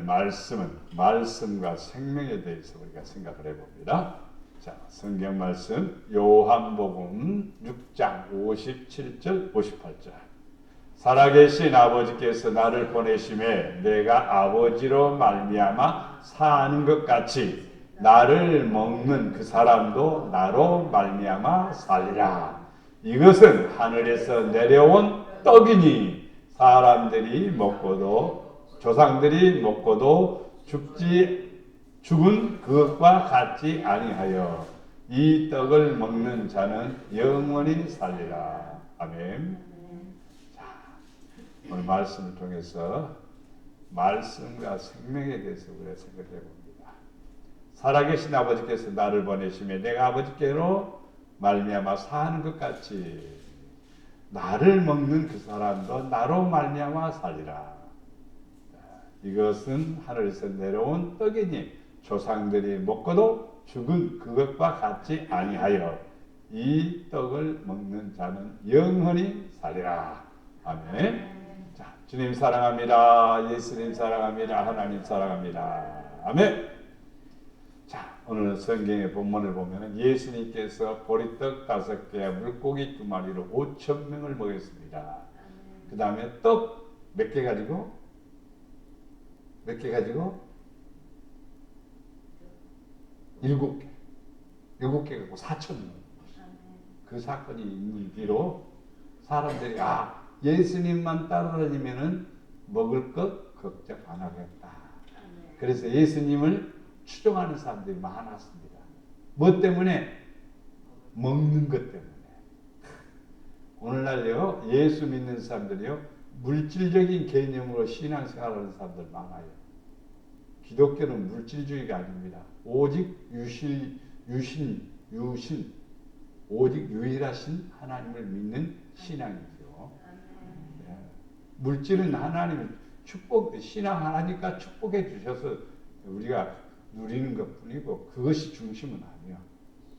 말씀은 말씀과 생명에 대해서 우리가 생각을 해봅니다. 자, 성경 말씀 요한복음 6장 57절 58절. 살아계신 아버지께서 나를 보내심에 내가 아버지로 말미암아 사는 것 같이 나를 먹는 그 사람도 나로 말미암아 살리라. 이것은 하늘에서 내려온 떡이니 사람들이 먹고도 조상들이 먹고도 죽은 그것과 같지 아니하여 이 떡을 먹는 자는 영원히 살리라. 아멘. 자, 오늘 말씀을 통해서 말씀과 생명에 대해서 우리가 생각해 봅니다. 살아계신 아버지께서 나를 보내심에 내가 아버지께로 말미암아 사는 것 같이 나를 먹는 그 사람도 나로 말미암아 살리라. 이것은 하늘에서 내려온 떡이니 조상들이 먹고도 죽은 그것과 같지 아니하여 이 떡을 먹는 자는 영원히 살리라. 아멘. 자, 주님 사랑합니다. 예수님 사랑합니다. 하나님 사랑합니다. 아멘. 자, 오늘 성경의 본문을 보면 예수님께서 보리떡 5개, 물고기 2마리로 5,000명을 먹였습니다. 그 다음에 떡 몇 개 가지고? 몇 개 가지고? 7개. 7개 갖고 4,000명. 그 사건이 있는 뒤로 사람들이 예수님만 따라다니면은 먹을 것 걱정 안 하겠다. 그래서 예수님을 추종하는 사람들이 많았습니다. 뭐 때문에? 먹는 것 때문에. 오늘날요, 예수 믿는 사람들이요, 물질적인 개념으로 신앙생활하는 사람들 많아요. 기독교는 물질주의가 아닙니다. 오직 유신, 오직 유일하신 하나님을 믿는 신앙이죠. 네. 물질은 하나님을 신앙하니까 축복해 주셔서 우리가 누리는 것 뿐이고 그것이 중심은 아니에요.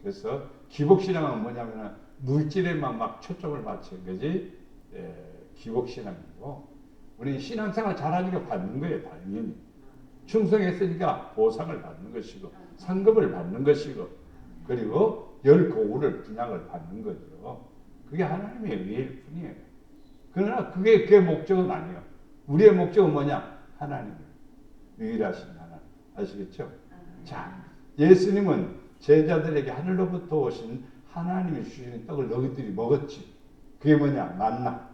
그래서 기복신앙은 뭐냐면 물질에만 막 초점을 맞춘 거지 기복신앙이고 우리 신앙생활 잘하니까 받는 거예요. 당연히. 충성했으니까 보상을 받는 것이고 상급을 받는 것이고 그리고 열고울을 분양을 받는 거죠. 그게 하나님의 의일 뿐이에요. 그러나 그게 목적은 아니에요. 우리의 목적은 뭐냐? 하나님. 유일하신 하나님. 아시겠죠? 자, 예수님은 제자들에게 하늘로부터 오신 하나님이 주시는 떡을 너희들이 먹었지. 그게 뭐냐? 만나.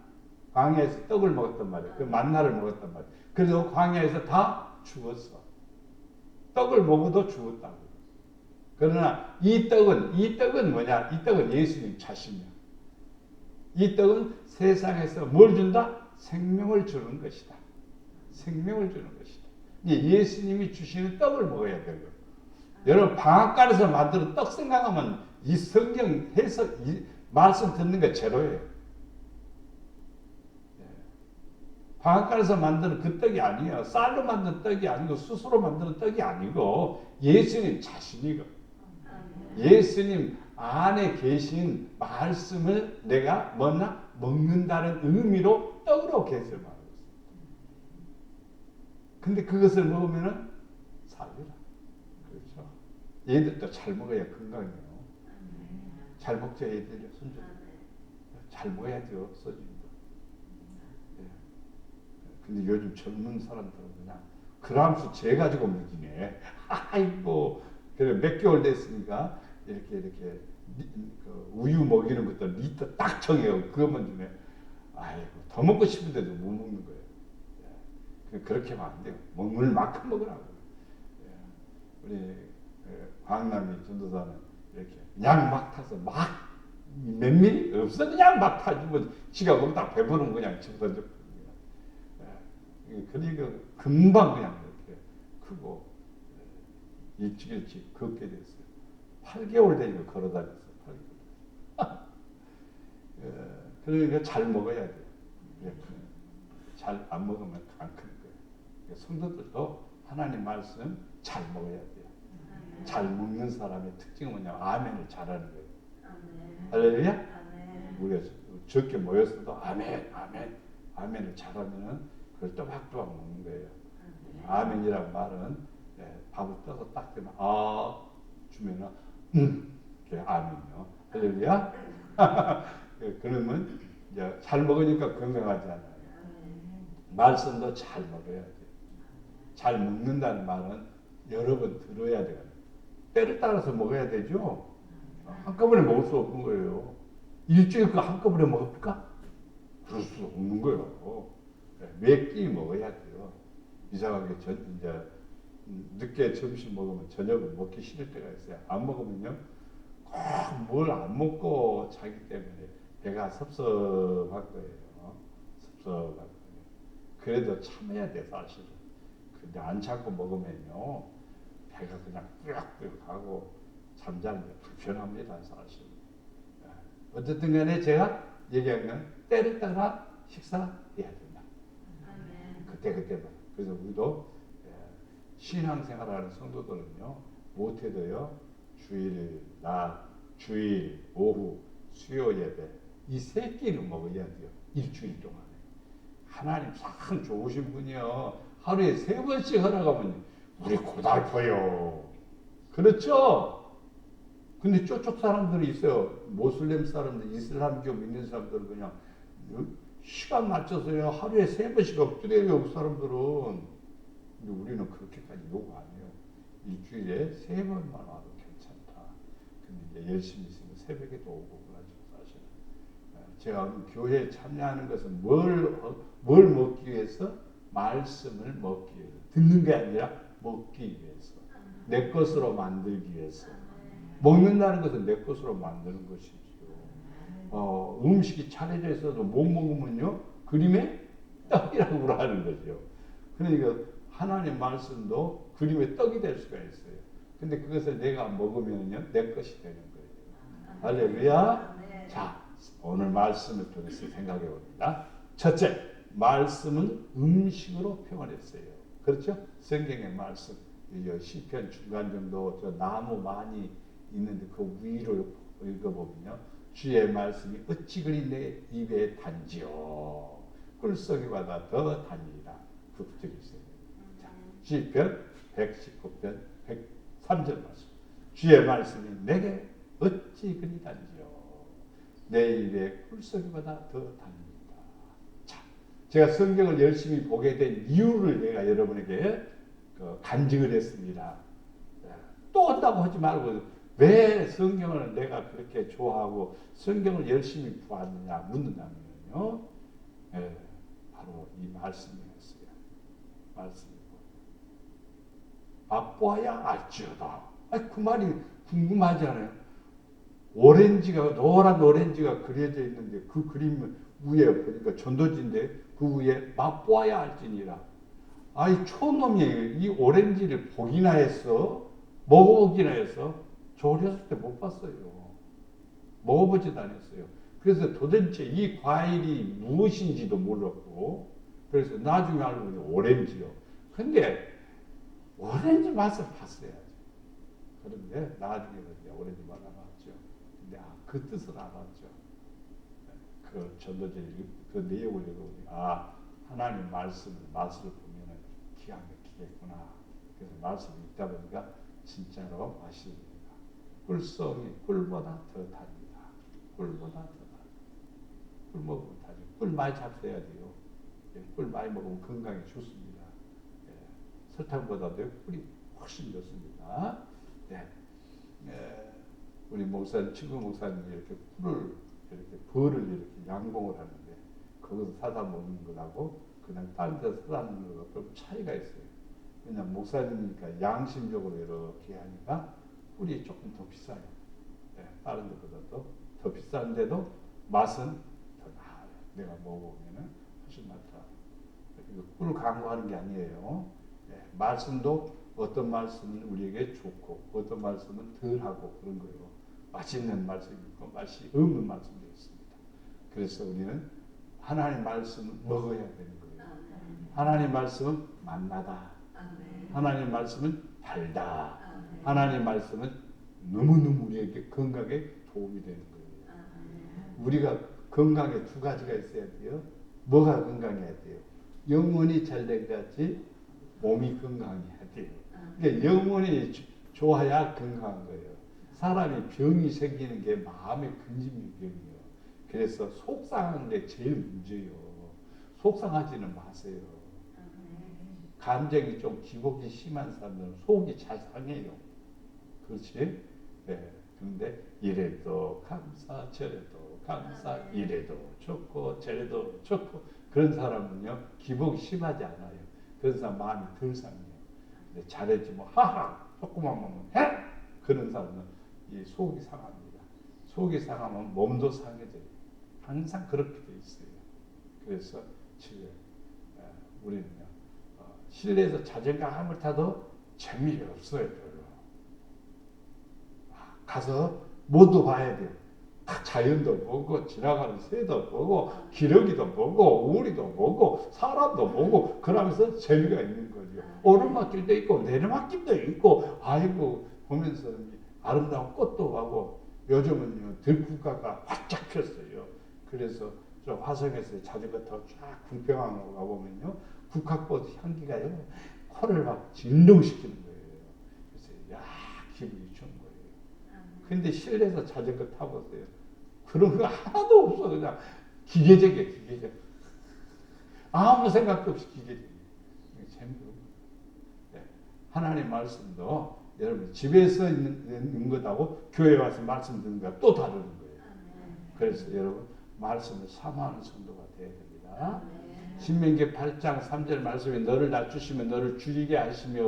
광야에서 떡을 먹었단 말이에요. 그 만나를 먹었단 말이에요. 그래서 광야에서 다 죽었어. 떡을 먹어도 죽었다고. 그러나 이 떡은 뭐냐? 이 떡은 예수님 자신이야. 이 떡은 세상에서 뭘 준다? 생명을 주는 것이다. 생명을 주는 것이다. 예수님이 주시는 떡을 먹어야 되고. 여러분 방앗간에서 만드는 떡 생각하면 이 성경 해석, 이 말씀 듣는 거 제로예요. 방앗간에서 만드는 그 떡이 아니에요. 쌀로 만든 떡이 아니고 숯으로 만드는 떡이 아니고 예수님 자신이고 예수님 안에 계신 말씀을 내가 먹는다는 의미로 떡으로 개설하고 있습니다. 근데 그것을 먹으면은 살리라. 그렇죠. 얘들도 잘 먹어야 건강해요. 잘 먹자 얘들이 손주. 잘 먹어야죠. 없어집니다. 근데 요즘 젊은 사람들은 그냥 그람수 재 가지고 먹이네. 아이고, 그래 몇 개월 됐으니까 이렇게 그 우유 먹이는 것도 리터 딱 정해요. 그것만 주네. 아이고, 더 먹고 싶은데도 못 먹는 거예요. 그렇게 하면 안 돼요. 먹을 만큼 먹으라고. 우리 광남이 전도사는 이렇게 그냥 막 타서 막 몇 미리 없어 그냥 막 타주면 지가 먹다 배부르면 그냥 집어던져. 그러니까 금방 그냥 이렇게 크고 일찍 걷게 됐어요. 8개월 되니까 걸어다녔어요. 8개월. 그러니까 잘 먹어야 돼요. 잘 안 먹으면 안 큰 거예요. 성도들도 하나님 말씀 잘 먹어야 돼요. 잘 먹는 사람의 특징은 뭐냐면 아멘을 잘하는 거예요. 할렐루야? 우리가 적게 모였어도 아멘을 잘하면은 그걸 또박또박 먹는 거예요. 아멘이라고 말은 밥을 떠서 딱 되면 주면은 그게 아멘이요. 할렐루야. 그러면 이제 잘 먹으니까 건강하잖아요. 말씀도 잘 먹어야 돼. 잘 먹는다는 말은 여러 번 들어야 돼요. 때를 따라서 먹어야 되죠. 한꺼번에 먹을 수 없는 거예요. 일주일 그 한꺼번에 먹을까? 그럴 수 없는 거예요. 몇 끼 먹어야 돼요. 이상하게 이제 늦게 점심 먹으면 저녁을 먹기 싫을 때가 있어요. 안 먹으면요, 꼭 뭘 안 먹고 자기 때문에 배가 섭섭할 거예요. 섭섭할 거예요. 그래도 참아야 돼, 사실은. 근데 안 참고 먹으면요, 배가 그냥 꾸역꾸역하고 잠자는 게 불편합니다, 사실. 어쨌든 간에 제가 얘기한 건 때를 따라 식사해야 된다. 그때만. 그래서 우리도 신앙생활하는 성도들은요, 못해도요, 주일, 오후, 수요 예배, 이 세 끼는 먹어야 돼요. 일주일 동안에. 하나님 참 좋으신 분이요. 하루에 3번씩 하라가면 우리 고달퍼요. 그렇죠? 근데 쪼쪽 사람들이 있어요. 모슬렘 사람들, 이슬람교 믿는 사람들은 그냥 시간 맞춰서요. 하루에 3번씩 엎드려요. 그 사람들은. 근데 우리는 그렇게까지 요구 안 해요. 일주일에 3번만 와도 괜찮다. 근데 이제 열심히 있으면 새벽에도 오고 그러죠, 사실은. 제가 교회에 참여하는 것은 뭘 먹기 위해서? 말씀을 먹기 위해서. 듣는 게 아니라 먹기 위해서. 내 것으로 만들기 위해서. 먹는다는 것은 내 것으로 만드는 것이죠. 음식이 차려져 있어도 못 먹으면요, 그림의 떡이라고 하는 거죠. 그러니까 하나님 말씀도 그림의 떡이 될 수가 있어요. 근데 그것을 내가 먹으면요, 내 것이 되는 거예요. 할렐루야. 자, 오늘 말씀을 통해서 생각해 봅니다. 첫째, 말씀은 음식으로 표현했어요. 그렇죠? 성경의 말씀. 시편 중간 정도 저 나무 많이 있는데 그 위로 읽어보면요, 주의 말씀이 어찌 그리 내 입에 단지요, 꿀송이보다 더 단이라. 그 구절이 있어요. 자, 시편 119편 103절 말씀. 주의 말씀이 내게 어찌 그리 단지요, 내 입에 꿀송이보다 더 단입니다. 자, 제가 성경을 열심히 보게 된 이유를 내가 여러분에게 간증을 했습니다. 또 한다고 하지 말고, 왜 성경을 내가 그렇게 좋아하고 성경을 열심히 보았느냐 묻는다면요, 바로 이 말씀이었어요. 말씀이고, 맛보아야 알지어다. 그 말이 궁금하지 않아요? 노란 오렌지가 그려져 있는데 그 그림 위에 보니까 전도지인데 그 위에 맛보아야 알지니라. 촌놈이 이 오렌지를 보기나 했어? 먹어보기나 했어? 저 어렸을 때 못 봤어요. 먹어보지도 않았어요. 그래서 도대체 이 과일이 무엇인지도 몰랐고, 그래서 나중에 알고 보니 오렌지요. 근데 오렌지 맛을 봤어야지. 그런데 나중에 오렌지 맛을 알았죠. 근데 그 뜻을 알았죠. 그 전도제 그 내용을 읽어보니 하나님 맛을 보면은 기가 막히겠구나. 그래서 말씀이 있다 보니까 진짜로 맛있습니다. 꿀송이 꿀보다 더 답니다. 꿀보다 더 답. 꿀 먹으면 다죠. 꿀 많이 잡숴야 돼요. 꿀 많이 먹으면 건강에 좋습니다. 설탕보다도 꿀이 훨씬 좋습니다. 우리 친구 목사님이 이렇게 벌을 이렇게 양봉을 하는데, 거기서 사다 먹는 거하고 그냥 다른 데서 사다 먹는 거하고 좀 차이가 있어요. 그냥 목사님이니까 양심적으로 이렇게 하니까 꿀이 조금 더 비싸요. 다른 데보다도 더 비싼데도 맛은 더 나아요. 내가 먹어보면 훨씬 낫다. 꿀 광고하는 게 아니에요. 말씀도 어떤 말씀은 우리에게 좋고 어떤 말씀은 덜하고 그런 거예요. 맛있는 말씀이 있고 맛이 없는 말씀도 있습니다. 그래서 우리는 하나님 말씀을 먹어야 되는 거예요. 하나님 말씀은 만나다. 하나님 말씀은 달다. 하나님 말씀은 너무너무 우리에게 건강에 도움이 되는 거예요. 우리가 건강에 두 가지가 있어야 돼요. 뭐가 건강해야 돼요? 영혼이 잘 된 것 같이 몸이 건강해야 돼요. 그러니까 영혼이 좋아야 건강한 거예요. 사람이 병이 생기는 게 마음의 근심이 병이에요. 그래서 속상한 게 제일 문제예요. 속상하지는 마세요. 감정이 좀 기복이 심한 사람들은 속이 잘 상해요. 그렇지? 네. 근데 이래도 감사, 저래도 감사, 이래도 좋고 저래도 좋고 그런 사람은요 기복이 심하지 않아요. 그런 사람 마음이 덜 상해요. 근데 잘했지 뭐 하하 조금만 먹으면 해? 그런 사람은 이 속이 상합니다. 속이 상하면 몸도 상해져요. 항상 그렇게 돼 있어요. 그래서 지금 우리는요 실내에서 자전거 한번 타도 재미가 없어요. 별로. 가서 모두 봐야 돼요. 자연도 보고 지나가는 새도 보고 기러기도 보고 우리도 보고 사람도 보고 그러면서 재미가 있는 거죠. 오르막길도 있고 내리막길도 있고 아이고 보면서 아름다운 꽃도 가고 요즘은요 들국화가 활짝 폈어요. 그래서 저 화성에서 자전거 타고 쫙 궁평항으로 가보면요 국화꽃 향기가요 코를 막 진동시키는 거예요. 그래서 야 기분이 좋은 거예요. 근데 실내에서 자전거 타보세요. 그런 거 하나도 없어. 그냥 기계적이야, 기계적. 아무 생각도 없이 기계적. 재미없는 거예요. 하나님 말씀도 여러분 집에서 있는 것하고 교회 와서 말씀 듣는 거랑 또 다른 거예요. 그래서 여러분 말씀을 사모하는 성도가 되어야 됩니다. 신명기 8장 3절 말씀에 너를 낮추시면 너를 줄이게 하시며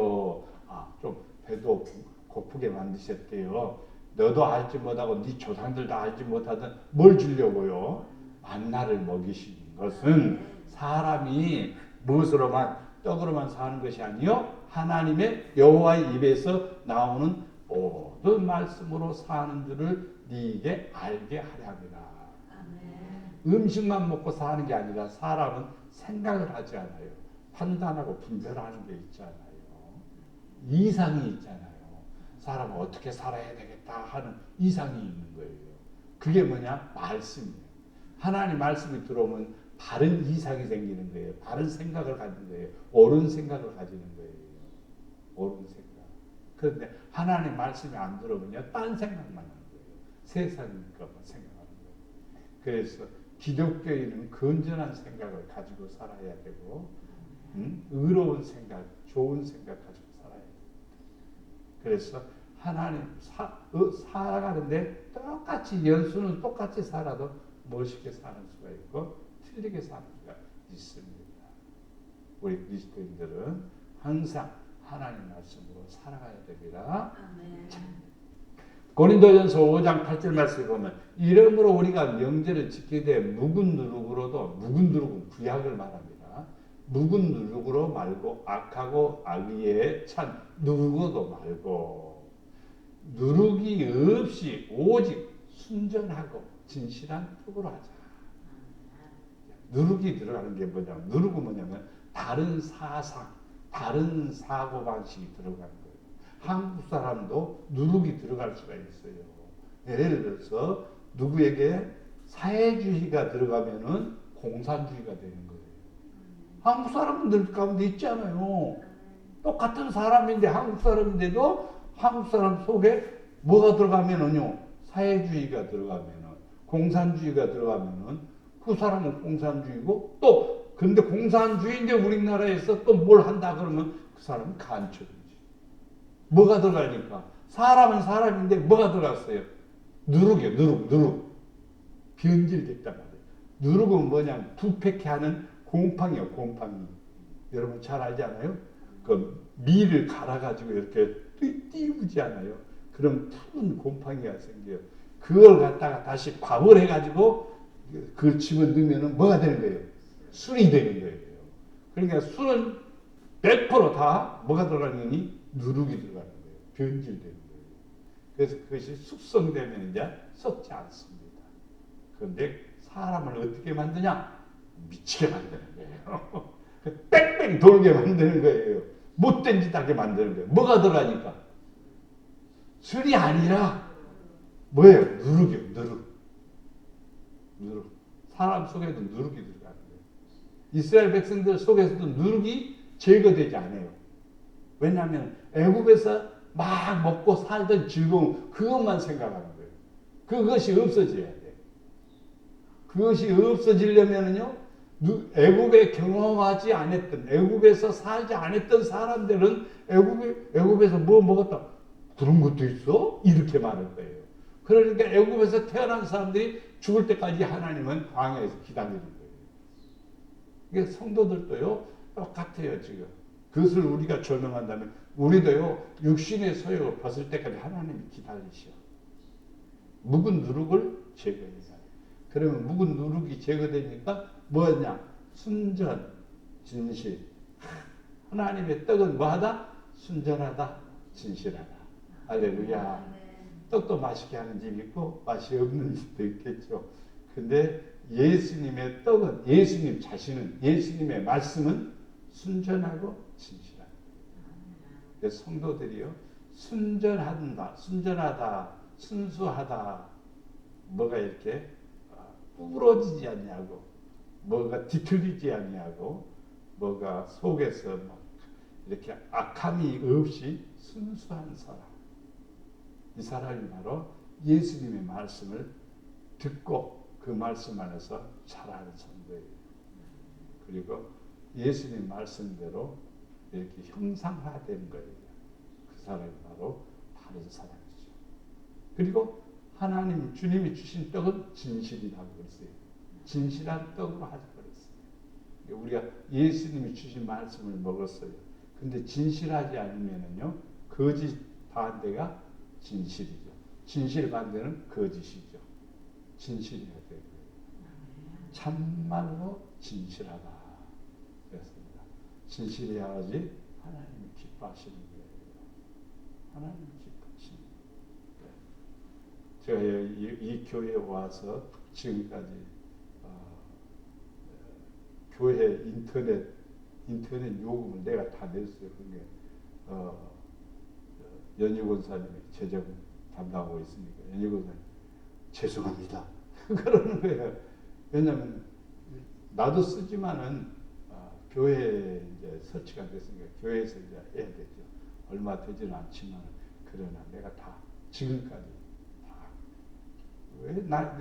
좀 배도 고프게 만드셨대요. 너도 알지 못하고 네 조상들도 알지 못하던 뭘 주려고요? 만나를 먹이시는 것은 사람이 무엇으로만 떡으로만 사는 것이 아니요 하나님의 여호와의 입에서 나오는 모든 말씀으로 사는 줄을 네게 알게 하려 함이라. 음식만 먹고 사는 게 아니라 사람은 생각을 하지 않아요. 판단하고 분별하는 게 있잖아요. 이상이 있잖아요. 사람은 어떻게 살아야 되겠다 하는 이상이 있는 거예요. 그게 뭐냐? 말씀이에요. 하나님 말씀이 들어오면 바른 이상이 생기는 거예요. 바른 생각을 가지는 거예요. 옳은 생각을 가지는 거예요. 옳은 생각. 그런데 하나님 말씀이 안 들어오면요. 딴 생각만 하는 거예요. 세상이니까 생각하는 거예요. 그래서 기독교인은 건전한 생각을 가지고 살아야 되고 의로운 생각, 좋은 생각 가지고 살아야 돼요. 그래서 하나님 살아가는데 똑같이 연수는 똑같이 살아도 멋있게 사는 수가 있고 틀리게 사는 수가 있습니다. 우리 그리스도인들은 항상 하나님 말씀으로 살아가야 됩니다. 고린도전서 5장 8절 말씀에 보면 이러므로 우리가 명제를 지키게 돼 묵은 누룩으로도 묵은 누룩은 구약을 말합니다. 묵은 누룩으로 말고 악하고 악의에 찬 누룩으로도 말고 누룩이 없이 오직 순전하고 진실한 뜻으로 하자. 누룩이 들어가는 게 뭐냐면 누룩은 뭐냐면 다른 사상, 다른 사고방식이 들어가는 거예요. 한국 사람도 누룩이 들어갈 수가 있어요. 예를 들어서 누구에게 사회주의가 들어가면은 공산주의가 되는 거예요. 한국 사람들 가운데 있잖아요. 똑같은 사람인데 한국 사람인데도 한국 사람 속에 뭐가 들어가면은요 사회주의가 들어가면은 공산주의가 들어가면은 그 사람은 공산주의고 또 근데 공산주의인데 우리나라에서 또 뭘 한다 그러면 그 사람은 간첩이지. 뭐가 들어가니까 사람은 사람인데 뭐가 들어갔어요? 누룩이요. 누룩. 변질됐단 말이에요. 누룩은 뭐냐면 부패케 하는 곰팡이요. 곰팡이. 여러분 잘 알지 않아요? 그 밀을 갈아가지고 이렇게 띄우지 않아요? 그럼 푸른 곰팡이가 생겨요. 그걸 갖다가 다시 밥을 해가지고 그 집어넣으면 뭐가 되는 거예요? 술이 되는 거예요. 그러니까 술은 100%다 뭐가 들어가니? 누룩이 들어가는 거예요. 변질되는 거예요. 그래서 그것이 숙성되면 이제 썩지 않습니다. 그런데 사람을 어떻게 만드냐? 미치게 만드는 거예요. 뺑뺑 돌게 만드는 거예요. 못된 짓 하게 만드는 거예요. 뭐가 들어가니까? 술이 아니라 뭐예요? 누룩이요. 누룩. 사람 속에도 누룩이 들어가는 거예요. 이스라엘 백성들 속에서도 누룩이 제거되지 않아요. 왜냐하면 애굽에서 막 먹고 살던 즐거움 그것만 생각하는 거예요. 그것이 없어져야 돼. 그것이 없어지려면요, 애굽에 경험하지 않았던, 애굽에서 살지 않았던 사람들은 애굽에서 뭐 먹었다? 그런 것도 있어? 이렇게 말할 거예요. 그러니까 애굽에서 태어난 사람들이 죽을 때까지 하나님은 광야에서 기다리는 거예요. 이게 성도들도요 똑같아요. 지금 그것을 우리가 조명한다면 우리도요 육신의 소욕을 벗을 때까지 하나님이 기다리셔. 묵은 누룩을 제거해야 돼. 그러면 묵은 누룩이 제거되니까 뭐냐? 순전, 진실. 하나님의 떡은 뭐하다? 순전하다, 진실하다. 할렐루야. 떡도 맛있게 하는 집이 있고 맛이 없는 집도 있겠죠. 근데 예수님의 떡은, 예수님 자신은, 예수님의 말씀은 순전하고 진실하다. 성도들이요 순전하다, 순수하다, 뭐가 이렇게 부러지지 않냐고, 뭐가 뒤틀리지 않냐고, 뭐가 속에서 막 이렇게 악함이 없이 순수한 사람. 이 사람이 바로 예수님의 말씀을 듣고 그 말씀 안에서 자라는 성도예요. 그리고 예수님 말씀대로 이렇게 형상화된 거예요. 그 사람이 바로 바른 사람이죠. 그리고 하나님, 주님이 주신 떡은 진실이라고 그랬어요. 진실한 떡으로 하자 그랬어요. 우리가 예수님이 주신 말씀을 먹었어요. 근데 진실하지 않으면요, 거짓 반대가 진실이죠. 진실 반대는 거짓이죠. 진실해야 돼요. 참말로 진실하다. 그랬습니다. 진실해야지 하나님이 기뻐하시는 거예요. 하나님이 기뻐하시는 거예요. 제가 이 교회에 와서 지금까지 교회 인터넷 요금을 내가 다 냈어요. 그게 연희 권사님이 재정 담당하고 있으니까 연희 권사님 죄송합니다. 그러는 거예요. 왜냐하면 나도 쓰지만은 교회에 이제 설치가 됐으니까 교회에서 이제 해야 되죠. 얼마 되지는 않지만 그러나 내가 다 지금까지 다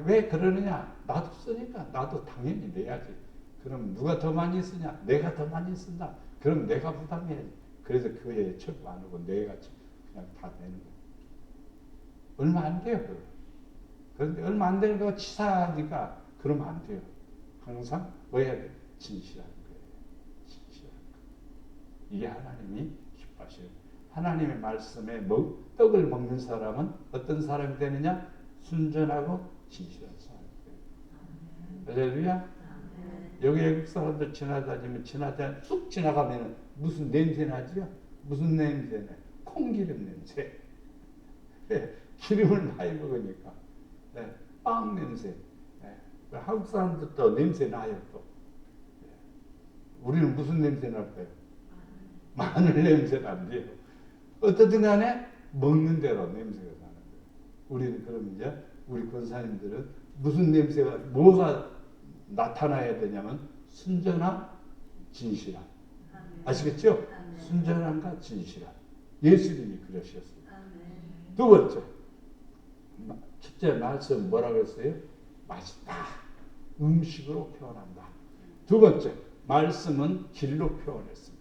왜 그러느냐? 나도 쓰니까 나도 당연히 내야지. 그럼 누가 더 많이 쓰냐? 내가 더 많이 쓴다. 그럼 내가 부담해야지. 그래서 교회에 철거 안 하고 내가 그냥 다 내는 거예요. 얼마 안 돼요. 그런데 얼마 안 되는 거 치사하니까 그러면 안 돼요. 항상 뭐 해야 돼? 진실한 거예요. 진실한 거. 이게 하나님이 기뻐하셔요. 하나님의 말씀에 떡을 먹는 사람은 어떤 사람이 되느냐? 순전하고 진실한 사람이 돼요. 할렐루야. 여기 외국 사람들 지나다니면 쑥 지나가면 무슨 냄새 나지요? 무슨 냄새 나? 콩기름 냄새. 기름을 많이 먹으니까. 빵 냄새. 한국 사람들도 냄새 나요. 또. 우리는 무슨 냄새 날까요? 마늘 냄새 난대요. 어떻든 간에 먹는 대로 냄새가 나는 거예요. 우리는 그럼 이제 우리 권사님들은 무슨 냄새가 뭐가 나타나야 되냐면 순전한 진실함. 아시겠죠? 순전함과 진실함. 예수님이 그러셨어요. 두 번째, 첫째 말씀 뭐라고 했어요? 맛있다. 음식으로 표현한다. 두 번째, 말씀은 길로 표현했습니다.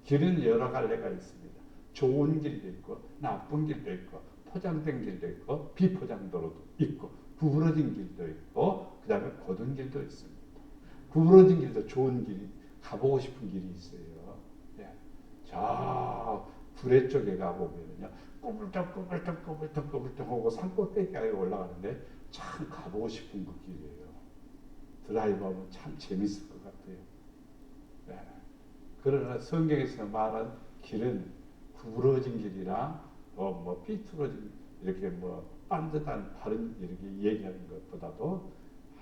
길은 여러 갈래가 있습니다. 좋은 길도 있고 나쁜 길도 있고 포장된 길도 있고 비포장도로도 있고 구부러진 길도 있고 그 다음에 곧은 길도 있습니다. 구부러진 길도 좋은 길이 가보고 싶은 길이 있어요. 저 구례 쪽에 가보면요 꼬불떡꼬불떡하고 산꼭대기까지 올라가는데 참 가보고 싶은 그 길이에요. 드라이브하면 참 재밌을 것 같아요. 그러나 성경에서 말한 길은 구부러진 길이랑 뭐 삐뚤어진 이렇게 뭐 반듯한 다른 이렇게 얘기하는 것보다도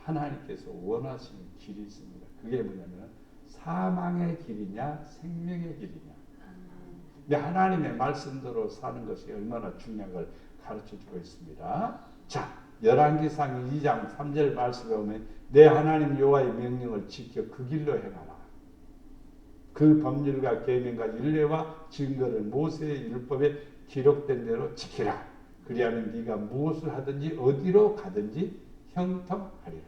하나님께서 원하시는 길이 있습니다. 그게 뭐냐면 사망의 길이냐 생명의 길이냐. 하나님의 말씀대로 사는 것이 얼마나 중요한 걸 가르쳐주고 있습니다. 자, 열왕기상 2장 3절 말씀에 보면 내 하나님 여호와의 명령을 지켜 그 길로 행하라. 그 법률과 계명과 율례와 증거를 모세의 율법에 기록된 대로 지키라. 그리하면 네가 무엇을 하든지 어디로 가든지 형통하리라.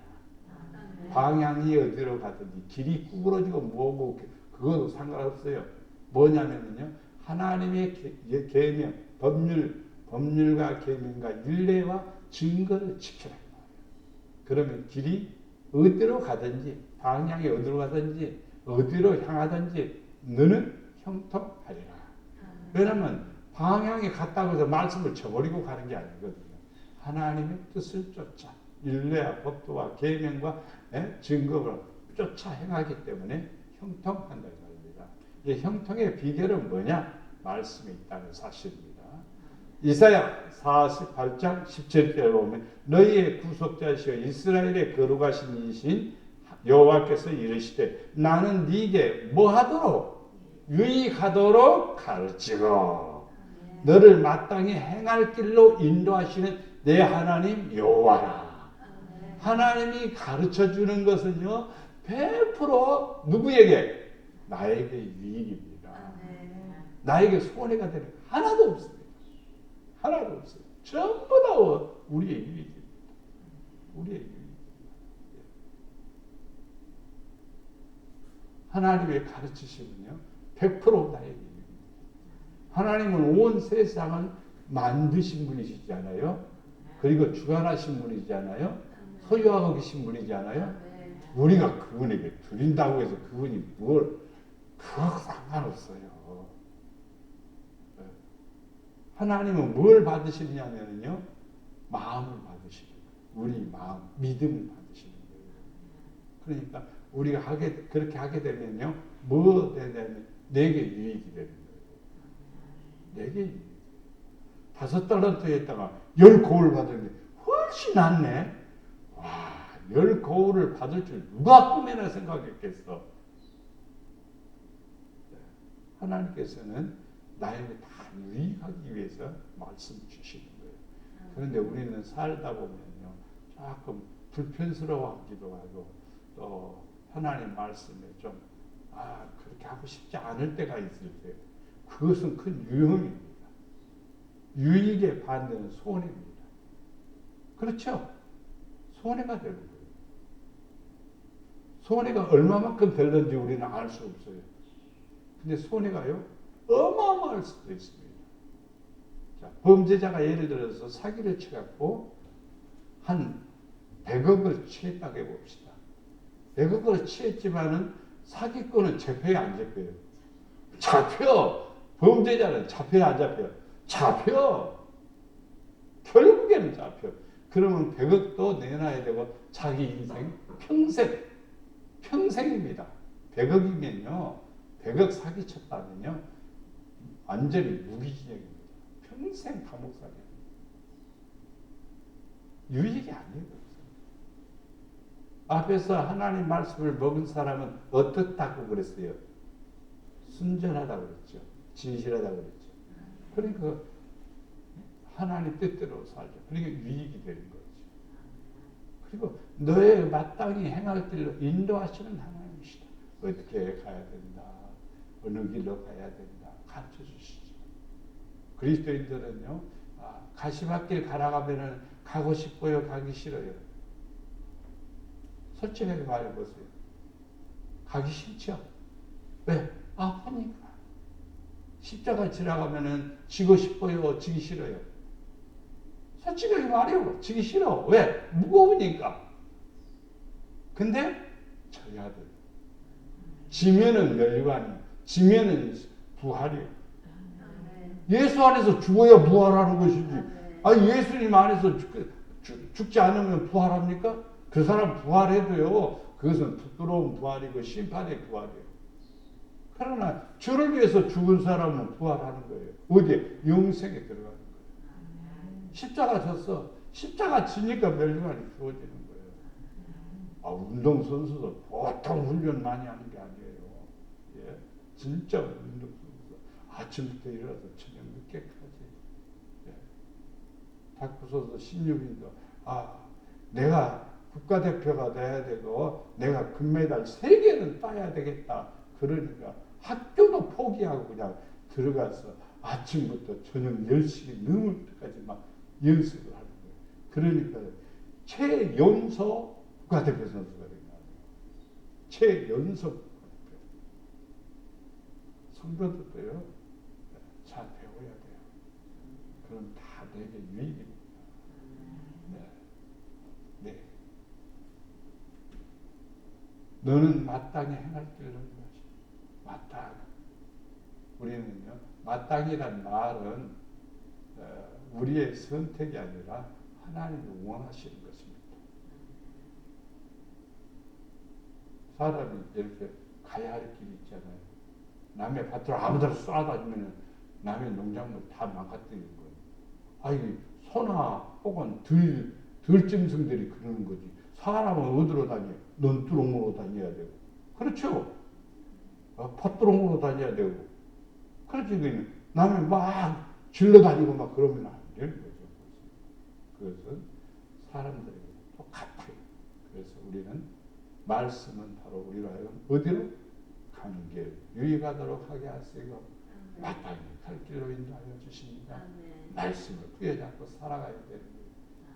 방향이 어디로 가든지 길이 구부러지고 뭐고 그것도 상관없어요. 뭐냐면요, 하나님의 계명, 법률과 계명과 율례와 증거를 지키라. 그러면 길이 어디로 가든지, 방향이 어디로 가든지, 어디로 향하든지 너는 형통하리라. 왜냐하면 방향이 같다고 해서 말씀을 쳐버리고 가는 게 아니거든요. 하나님의 뜻을 쫓아 율례와 법도와 계명과 증거를 쫓아 행하기 때문에 형통한다는 말입니다. 이 형통의 비결은 뭐냐? 말씀이 있다는 사실입니다. 이사야 48장 17절에 보면 너희의 구속자시여 이스라엘의 거룩하신 이신 여호와께서 이르시되 나는 네게 뭐하도록 유익하도록 가르치고 너를 마땅히 행할 길로 인도하시는 내 하나님 여호와라. 하나님이 가르쳐주는 것은요 100% 누구에게? 나에게 유익입니다. 나에게 손해가 되는 하나도 없습니다. 하나도 없어요. 전부 다 우리의 유익입니다. 우리의 유익. 하나님의 가르치심은요 100% 나에게 유익입니다. 하나님은 온 세상을 만드신 분이시잖아요. 그리고 주관하신 분이잖아요. 소유하고 계신 분이잖아요. 우리가 그분에게 드린다고 해서 그분이 그거 상관없어요. 하나님은 뭘 받으시느냐면요, 마음을 받으시는 거예요. 우리 마음, 믿음을 받으시는 거예요. 그러니까 우리가 그렇게 하게 되면요, 뭐 되냐면 내게 유익이 되는 거예요. 내게 유익. 5달란트 했다가 10고을 받으면 훨씬 낫네. 와, 10고을을 받을 줄 누가 꿈에나 생각했겠어. 하나님께서는 나에게 다 유익하기 위해서 말씀 주시는 거예요. 그런데 우리는 살다 보면요, 조금 불편스러워하기도 하고, 또 하나님 말씀에 좀 그렇게 하고 싶지 않을 때가 있을 때, 그것은 큰 위험입니다. 유익의 반대는 손해입니다. 그렇죠? 손해가 되는 거예요. 손해가 얼마만큼 될는지 우리는 알 수 없어요. 근데 손해가요, 어마어마할 수도 있습니다. 자, 범죄자가 예를 들어서 사기를 쳐갖고 한 100억을 취했다고 해봅시다. 100억을 취했지만은 사기꾼은 잡혀요, 안 잡혀요? 잡혀! 범죄자는 잡혀요, 안 잡혀요? 잡혀! 결국에는 잡혀. 그러면 100억도 내놔야 되고 자기 인생 평생입니다. 100억이면요, 100억 사기쳤다면요, 완전히 무기징역입니다. 평생 감옥 살이. 유익이 아니에요. 앞에서 하나님 말씀을 먹은 사람은 어떻다고 그랬어요? 순전하다고 그랬죠. 진실하다고 그랬죠. 그러니까 하나님 뜻대로 살죠. 그러니까 유익이 되는 거죠. 그리고 너의 마땅히 행할 길로 인도하시는 하나님이시다. 어떻게 가야 된다. 어느 길로 가야 된다. 가르쳐 주시죠. 그리스도인들은요, 가시밭길 가라가면은 가고 싶어요, 가기 싫어요? 솔직하게 말해보세요. 가기 싫죠? 왜? 아프니까. 십자가 지나가면은 지고 싶어요, 지기 싫어요? 솔직하게 말해요. 지기 싫어. 왜? 무거우니까. 근데 져야 돼. 지면은 멸관이요. 지면은 부활이요. 예수 안에서 죽어야 부활하는 것이지. 예수님 안에서 죽지 않으면 부활합니까? 그 사람 부활해도요, 그것은 부끄러운 부활이고 심판의 부활이에요. 그러나 저를 위해서 죽은 사람은 부활하는 거예요. 어디에? 영생에 들어가는 거예요. 십자가 졌어. 십자가 지니까 멸관이 주어지는 거예요. 운동선수도 보통 훈련 많이 하는 게 아니에요. 예? 진짜 운동선수. 아침부터 일어나서 저녁 늦게까지. 예. 탁구선수 신유빈도 내가 국가대표가 돼야 되고 내가 금메달 3개는 따야 되겠다. 그러니까 학교도 포기하고 그냥 들어가서 아침부터 저녁 10시 넘을 때까지 막 연습을 하는 거예요. 그러니까 최연소 국가대표 선수가 된 거예요. 최연소 국가대표. 성도들도요, 잘 배워야 돼요. 그럼 다 되게 유익입니다. 네. 네. 너는 마땅히 행할 길을 것이 마땅. 우리는요, 마땅이란 말은 우리의 선택이 아니라 하나님이 원하시는 것입니다. 사람이 이렇게 가야 할 길이 있잖아요. 남의 밭으로 아무데나 쏴다니면 남의 농작물 다 망가뜨리는 거예요. 아니, 소나 혹은 들짐승들이 그러는 거지. 사람은 어디로 다녀? 논두렁으로 다녀야 되고. 그렇죠? 팥두렁으로 다녀야 되고. 그렇지. 남의 막 질러다니고 막 그러면 안 되는 거죠. 그것은 사람들에게 똑같아요. 그래서 우리는 말씀은 바로 우리로 하여금 어디로? 가는 길, 유익하도록 하게 하시고 마땅히 갈 길로 인도하여 주십니다. 말씀을 부여잡고 살아가야 되는 거예요.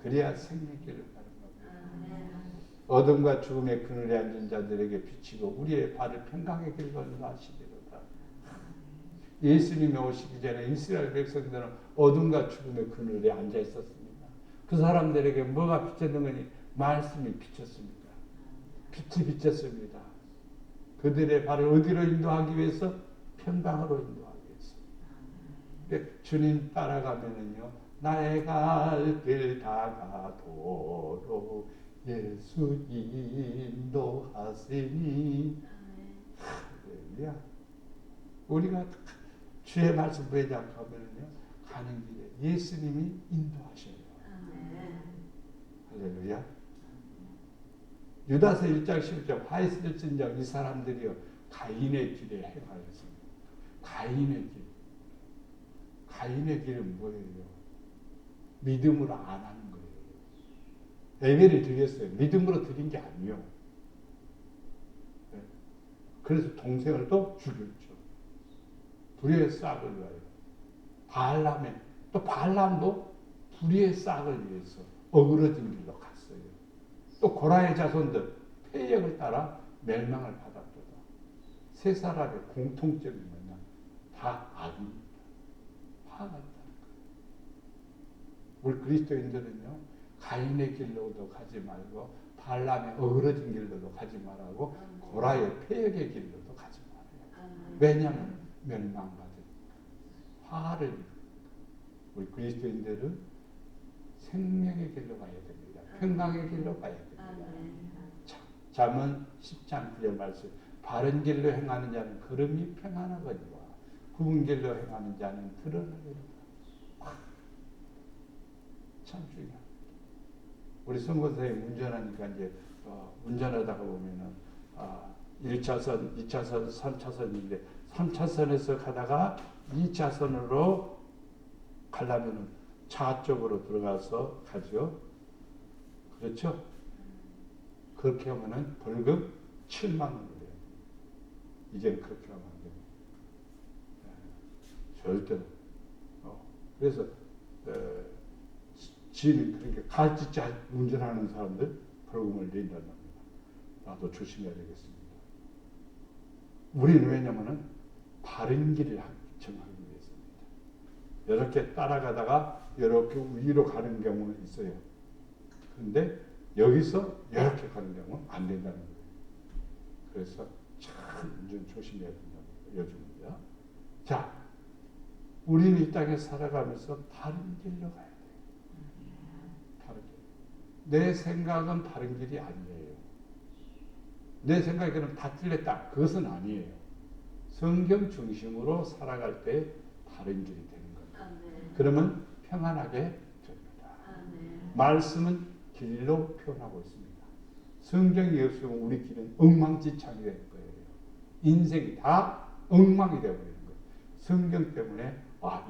그래야 생명길을 가는 겁니다. 어둠과 죽음의 그늘에 앉은 자들에게 비치고 우리의 발을 평강의 길로 인도하시리로다. 예수님이 오시기 전에 이스라엘 백성들은 어둠과 죽음의 그늘에 앉아 있었습니다. 그 사람들에게 뭐가 비쳤는거니? 말씀이 비쳤습니다. 빛이 비쳤습니다. 그들의 발을 어디로 인도하기 위해서? 평강으로 인도하기 위해서. 그러니까 주님 따라가면은요, 나의 갈 길 다가도록 예수 인도하시니. 할렐루야. 우리가 주의 말씀 배작하면은요, 가는 길에 예수님이 인도하셔요. 할렐루야. 유다서 1장 10절 화했을진정 이 사람들이요 가인의 길에 행하였습니다. 가인의 길. 가인의 길은 뭐예요? 믿음으로 안 하는 거예요. 예배를 드렸어요. 믿음으로 드린 게 아니에요. 그래서 동생을 또 죽였죠. 불의의 싹을 위하여. 발람도 불의의 싹을 위해서 어그러진 길로 갔어요. 또 고라의 자손들 폐역을 따라 멸망을 받았도다. 세 사람의 공통점이 뭐냐? 다 악입니다. 화가 있다는 거예요. 우리 그리스도인들은요, 가인의 길로도 가지 말고 발람의 어그러진 길로도 가지 말고 고라의 폐역의 길로도 가지 말아요. 왜냐하면 멸망받으니까. 화를 입으니까. 우리 그리스도인들은 생명의 길로 가야 됩니다. 평강의 길로 가야 됩니다. 잠언 10장 9절 말씀. 바른 길로 행하는 자는 걸음이 평안하거니와 굽은 길로 행하는 자는 드러나리로다. 참 중요합니다. 우리 선거사님 운전하니까 이제 운전하다가 보면은 1차선, 2차선, 3차선인데 3차선에서 가다가 2차선으로 가려면 차 쪽으로 들어가서 가죠. 그렇죠? 그렇게 하면은 벌금 7만 원을 해요. 이제 그렇게 하면 안 됩니다. 절대로. 그래서 지는 그렇게 갈짓지 운전하는 사람들 벌금을 낸다는 겁니다. 나도 조심해야 되겠습니다. 우리는 왜냐면은 바른 길을 정하기 위해서입니다. 이렇게 따라가다가 이렇게 위로 가는 경우는 있어요. 그런데 여기서 이렇게 가는 경우는 안 된다는 거예요. 그래서 참 운전 조심해야 된다는 거예요. 요즘은요. 자, 우리는 이 땅에 살아가면서 바른 길로 가야 돼요. 바른 길. 내 생각은 바른 길이 아니에요. 내 생각이 그럼 다 틀렸다. 그것은 아니에요. 성경 중심으로 살아갈 때 바른 길이 되는 겁니다. 그러면 평안하게 됩니다. 말씀은 길로 표현하고 있습니다. 성경이 없으면 우리 길은 엉망진창이 될 거예요. 인생이 다 엉망이 되어버리는 거예요. 성경 때문에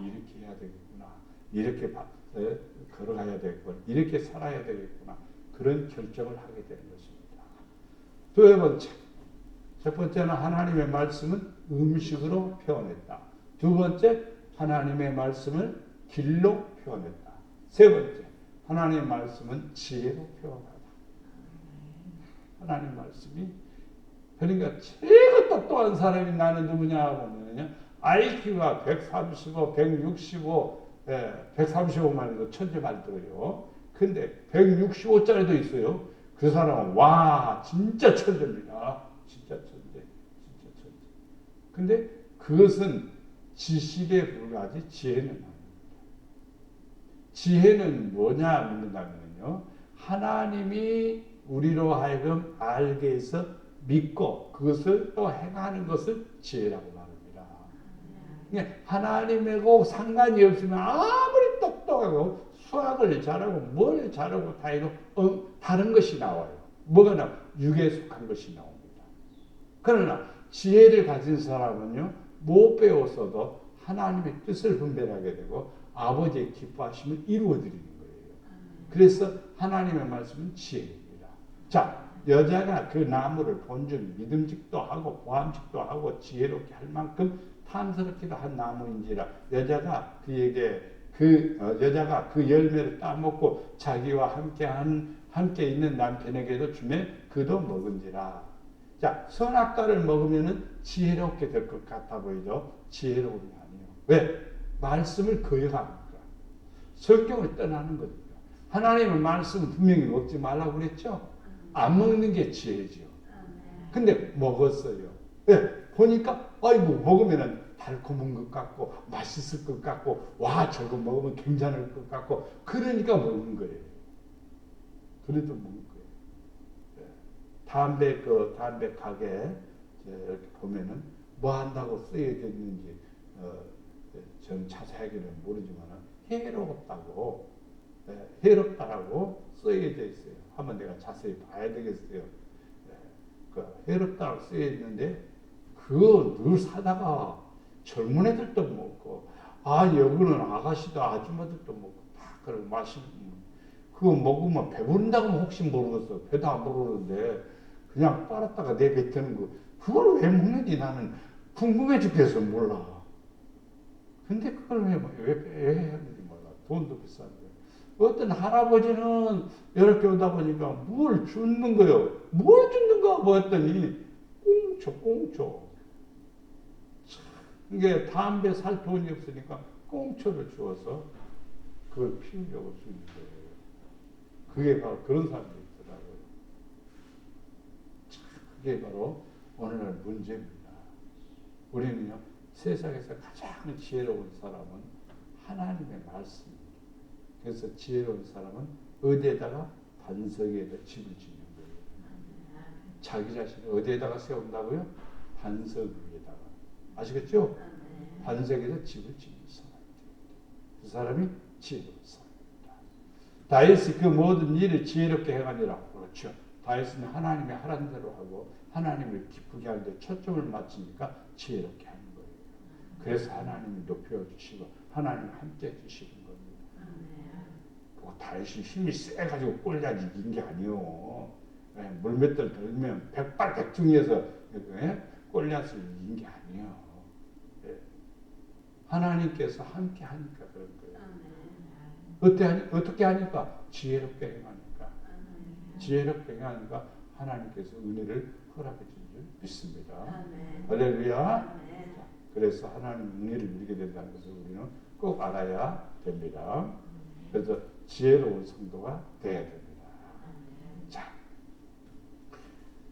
이렇게 해야 되겠구나. 이렇게 걸어가야 되겠구나. 이렇게 살아야 되겠구나. 그런 결정을 하게 되는 것입니다. 두 번째, 첫 번째는 하나님의 말씀은 음식으로 표현했다. 두 번째, 하나님의 말씀을 길로 표현했다. 세 번째, 하나님의 말씀은 지혜로 표현하다. 하나님 말씀이 그러니까 최고 똑똑한 사람이 나는 누구냐 보면요. IQ가 135, 165, 135만 해도 천재 말들어요. 근데 165짜리도 있어요. 그 사람은 와 진짜 천재입니다. 진짜 천재. 진짜 천재. 근데 그것은 지식에 불과하지 지혜는 아닙니다. 지혜는 뭐냐 묻는다면요. 하나님이 우리로 하여금 알게 해서 믿고 그것을 또 행하는 것을 지혜라고 말합니다. 그러니까 하나님하고 상관이 없으면 아무리 똑똑하고 수학을 잘하고 뭘 잘하고 다 해도 다른 것이 나와요. 뭐가 나와요? 육에 속한 것이 나옵니다. 그러나 지혜를 가진 사람은요. 못 배웠어도 하나님의 뜻을 분별하게 되고 아버지의 기뻐하심을 이루어드리는 거예요. 그래서 하나님의 말씀은 지혜입니다. 자, 여자가 그 나무를 본즉 믿음직도 하고 보암직도 하고 지혜롭게 할 만큼 탐스럽기도 한 나무인지라 여자가 그 열매를 따먹고 자기와 함께 있는 남편에게도 주매 그도 먹은지라. 자, 선악과를 먹으면은 지혜롭게 될 것 같아 보이죠? 지혜로움이 아니에요. 왜? 말씀을 거역합니다. 성경을 떠나는 겁니다. 하나님의 말씀은 분명히 먹지 말라고 그랬죠? 안 먹는 게 지혜죠. 근데 먹었어요. 왜? 보니까 아이고 먹으면은 달콤한 것 같고 맛있을 것 같고 와 저거 먹으면 괜찮을 것 같고 그러니까 먹는 거예요. 그래도 먹는 거예요. 담배 가게 이렇게 보면은 뭐 한다고 쓰여져 있는지 전 자세하게는 모르지만 해롭다라고 쓰여져 있어요. 한번 내가 자세히 봐야 되겠어요. 해롭다고 쓰여 있는데 그거 늘 사다가 젊은 애들도 먹고 여기는 아가씨도 아줌마들도 먹고 다 그런 맛있는 그거 먹으면 배부른다고 혹시 모르겠어. 배도 안 부르는데 그냥 빨았다가 내뱉는 거 그걸 왜 먹는지 나는 궁금해 죽겠어. 몰라. 근데 그걸 왜 하는지 몰라. 돈도 비싼데. 어떤 할아버지는 이렇게 오다 보니까 뭘 줍는 거요. 뭘 줍는가 뭐 했더니 꽁초. 이게 담배 살 돈이 없으니까 꽁초를 주어서 그걸 피우려고 주는 거예요. 그게 바로 그런 사람들이 있더라고요. 그게 바로 오늘날 문제입니다. 우리는요, 세상에서 가장 지혜로운 사람은 하나님의 말씀입니다. 그래서 지혜로운 사람은 어디에다가 반석에다 집을 짓는 거예요. 자기 자신을 어디에다가 세운다고요? 반석 위에다가. 아시겠죠? 반석에서 집을 짓는 사람입니다. 그 사람이 지혜로운 사람입니다. 다윗이 그 모든 일을 지혜롭게 행하니라. 그렇죠. 다윗은 하나님의 하라는 대로 하고 하나님을 기쁘게 하는데 초점을 맞추니까 지혜롭게 하는 거예요. 그래서 하나님이 높여주시고 하나님이 함께 해주시는 겁니다. 뭐 다윗이 힘이 세가지고 골리앗 이긴 게 아니요. 물맷들 들면 백발백중에서 골리앗을 이긴 게 아니요. 하나님께서 함께 하니까 그런 거예요. 어떻게 하니까? 지혜롭게 행하니까. 지혜롭게 행하니까 하나님께서 은혜를 허락해 준 줄 믿습니다. 할렐루야. 그래서 하나님 은혜를 누리게 된다는 것을 우리는 꼭 알아야 됩니다. 그래서 지혜로운 성도가 되어야 됩니다. 자,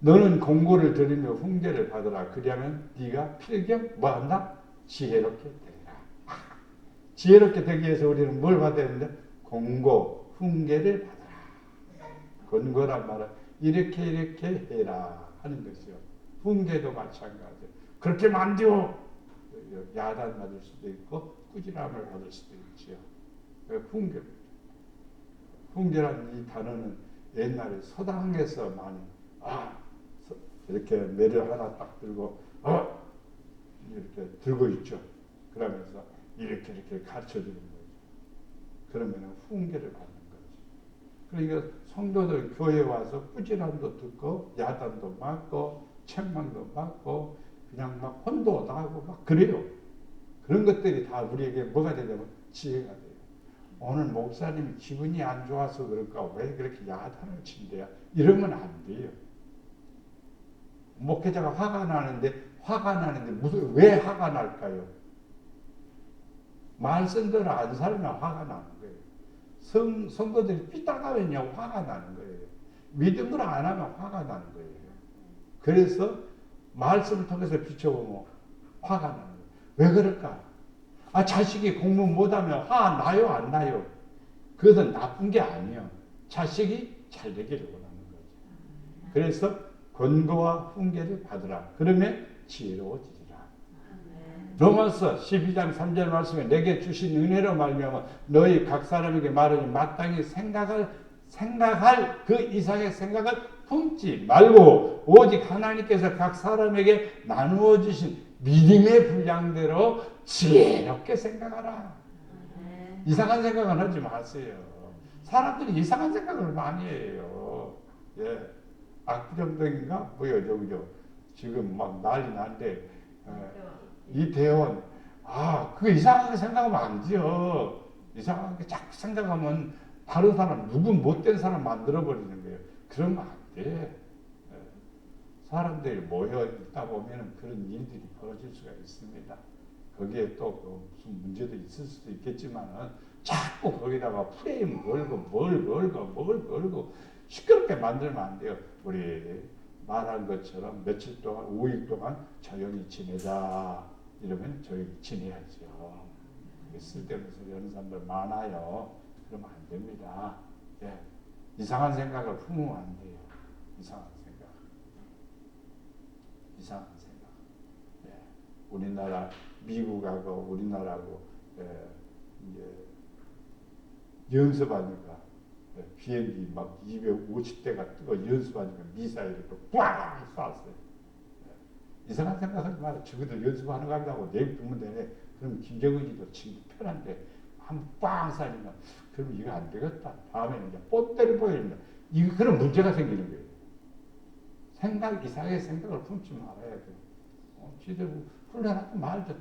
너는 공고를 들으며 훈계를 받으라. 그리하면 네가 필경 뭐한다? 지혜롭게 되리라. 지혜롭게 되기 위해서 우리는 뭘 받아야 되는데? 공고, 훈계를 받아라. 권고란 말은 이렇게 해라 하는 것이요. 훈계도 마찬가지예요. 그렇게 만져 야단 받을 수도 있고 꾸지람을 받을 수도 있지요. 훈계입니다. 훈계라는 이 단어는 옛날에 서당에서 많이 이렇게 매를 하나 딱 들고 이렇게 들고 있죠. 그러면서 이렇게 가르쳐 주는 거죠. 그러면 훈계를 받는 거죠. 그러니까 성도들 교회에 와서 꾸지람도 듣고 야단도 맞고 책망도 받고 그냥 막 혼도 나고 막 그래요. 그런 것들이 다 우리에게 뭐가 되냐면 지혜가 돼요. 오늘 목사님이 기분이 안 좋아서 그럴까? 왜 그렇게 야단을 친대요? 이러면 안 돼요. 목회자가 화가 나는데 무슨 왜 화가 날까요? 말씀대로 안 살면 화가 나는 거예요. 성도들이 삐딱하면요 화가 나는 거예요. 믿음으로 안 하면 화가 나는 거예요. 그래서 말씀을 통해서 비춰보면 화가 나는 거예요. 왜 그럴까? 자식이 공부 못하면 화 나요 안 나요? 그것은 나쁜 게 아니에요. 자식이 잘 되기를 원하는 거죠. 그래서 권고와 훈계를 받으라. 그러면 지혜로워지리라. 로마서 12장 3절 말씀에 내게 주신 은혜로 말미암아 너희 각 사람에게 말하니 마땅히 생각할 그 이상의 생각을 품지 말고 오직 하나님께서 각 사람에게 나누어 주신 믿음의 분량대로 지혜롭게 생각하라. 이상한 생각은 하지 마세요. 사람들이 이상한 생각을 많이 해요. 예. 악정동인가? 뭐요, 저기죠. 지금 막 난리 난데, 이태원. 그거 이상하게 생각하면 안 돼요. 이상하게 자꾸 생각하면 다른 사람, 누구 못된 사람 만들어버리는 거예요. 그러면 안 돼. 사람들이 모여 있다 보면 그런 일들이 벌어질 수가 있습니다. 거기에 또 무슨 문제도 있을 수도 있겠지만 자꾸 거기다가 프레임 걸고 뭘 걸고 시끄럽게 만들면 안 돼요. 우리 말한 것처럼 며칠 동안 5일 동안 조용히 지내자 이러면 조용히 지내야죠. 쓸데없는 소리 하는 사람들 많아요. 그러면 안 됩니다. 예. 이상한 생각을 품으면 안 돼요. 이상한 생각. 예. 우리나라 미국하고 우리나라하고 이제 연습하니까 비행기 막 250대가 뜨고 연습하니까 미사일을 꽉 쐈어요. 이상한 생각하지 마요. 저기도 연습하는 거 한다고 내일 두면 되네. 그럼 김정은이도 지금 편한데 한번 빵 쏴니까 그럼 이거 안 되겠다. 다음에는 이제 뽀때리 보여준다. 이거 그런 문제가 생기는 거예요. 이상하게 생각을 품지 말아야 돼요. 지들 훈련하고 말자.